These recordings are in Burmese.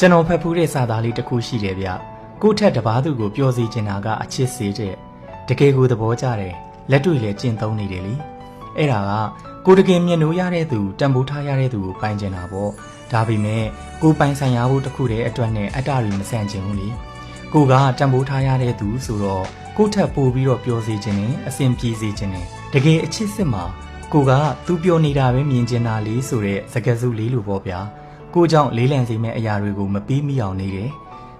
ကျွန်တော်ဖတ်ဖူးတဲ့စာသားလေးတစ်ခုရှိတယ်ဗျကိုထက်တပားသူကိုပျော်စီချင်တာကအချစ်စေတဲ့တကယ်ကိုသဘောကျတယ်လက်တွေ့လည်းကျင့်သုံးနေတယ်လေအဲ့ဒါကကိုတကယ်မျက်နှိုးရတဲ့သူတန်ဖိုးထားရတဲ့သူကိုပိုင်ကျင်တာပေါ့ဒါပေမဲ့ကိုပိုင်ဆိုင်ရဖို့တစ်ခုတည်းအတွက်နဲ့အတ္တတွေမဆန့်ကျင်ဘူးလေကိုကတန်ဖိုးထားရတဲ့သူဆိုတော့ကိုထက်ပိုပြီးတော့ပျော်စီခြင်းနဲ့အစဉ်ပြေစေခြင်းနဲ့တကယ်အချစ်စစ်မှာကိုကသူပျော်နေတာပဲမြင်ကျင်တာလေးဆိုတဲ့စကားစုလေးလိုပေါ့ဗျာကိုကြောင့်လေးလံစေမဲ့အရာတွေကိုမပြီးမိအောင်နေတယ်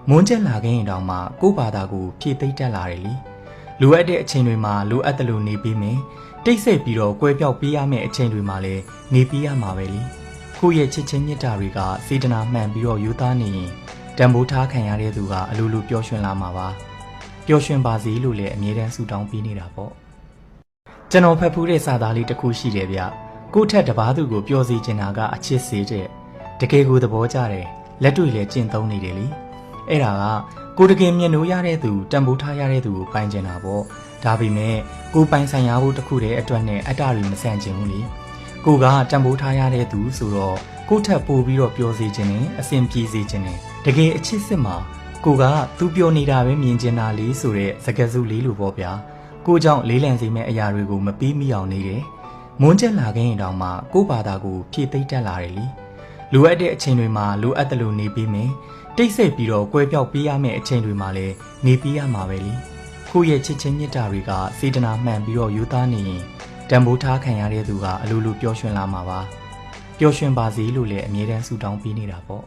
မွန်းကျက်လာခဲ့ရင်တောင်မှကိုဘာသာကိုဖြည့်သိမ့်တက်လာတယ်လေလိုအပ်တဲ့အချိန်တွေမှာလိုအပ်တယ်လို့နေပြီးမယ်တိတ်ဆိတ်ပြီးတော့ကွဲပြောက်ပေးရမယ့်အချိန်တွေမှာလည်းနေပြီးရမှာပဲလေကိုရဲ့ချစ်ချင်းမြတ်တာတွေကစေတနာမှန်ပြီးတော့ယူသားနေရင်တန်ဖိုးထားခံရတဲ့သူကအလိုလိုပျော်ရွှင်လာမှာပါပျော်ရွှင်ပါစေလို့လည်းအမြဲတမ်းဆုတောင်းပေးနေတာပေါ့ကျွန်တော်ဖတ်ဖူးတဲ့စာသားလေးတစ်ခုရှိတယ်ဗျကိုထက်တပားသူကိုပျော်စီချင်တာကအချစ်စေတဲ့တကယ်ကိုသဘောကျတယ်လက်တွေ့လည်းကျင့်သုံးနေတယ်လေအဲ့ဒါကကိုတကယ်မျက်နှိုးရတဲ့သူတန်ဖိုးထားရတဲ့သူကိုပိုင်ကျင်တာပေါ့ဒါပေမဲ့ကိုပိုင်ဆိုင်ရဖို့တစ်ခုတည်းအတွက်နဲ့အတ္တတွေမဆန့်ကျင်ဘူးလေကိုကတန်ဖိုးထားရတဲ့သူဆိုတော့ကိုထက်ပိုပြီးတော့ပျော်စေခြင်းနဲ့အစဉ်ပြေစေခြင်းနဲ့တကယ်အချစ်စစ်မှာကိုကသူပျော်နေတာပဲမြင်ကျင်တာလေးဆိုတဲ့စကားစုလေးလိုပေါ့ဗျာကိုကြောင့်လေးလံစေမဲ့အရာတွေကိုမပြီးမိအောင်နေတယ်မွန်းကျက်လာခဲ့ရင်တောင်မှကိုဘာသာကိုဖြည့်သိမ့်တက်လာတယ်လေလိုအပ်တဲ့အချိန်တွေမှာလိုအပ်တယ်လို့နေပြီးမယ်တိတ်ဆိတ်ပြီးတော့ကွဲပြောက်ပေးရမယ့်အချိန်တွေမှာလည်းနေပြီးရမှာပဲလေကိုရဲ့ချစ်ချင်းမြတ်တာတွေကစေတနာမှန်ပြီးတော့ယူသားနေရင်တန်ဖိုးထားခံရတဲ့သူကအလိုလိုပျော်ရွှင်လာမှာပါပျော်ရွှင်ပါစေလို့လည်းအမြဲတမ်းဆုတောင်းပေးနေတာပေါ့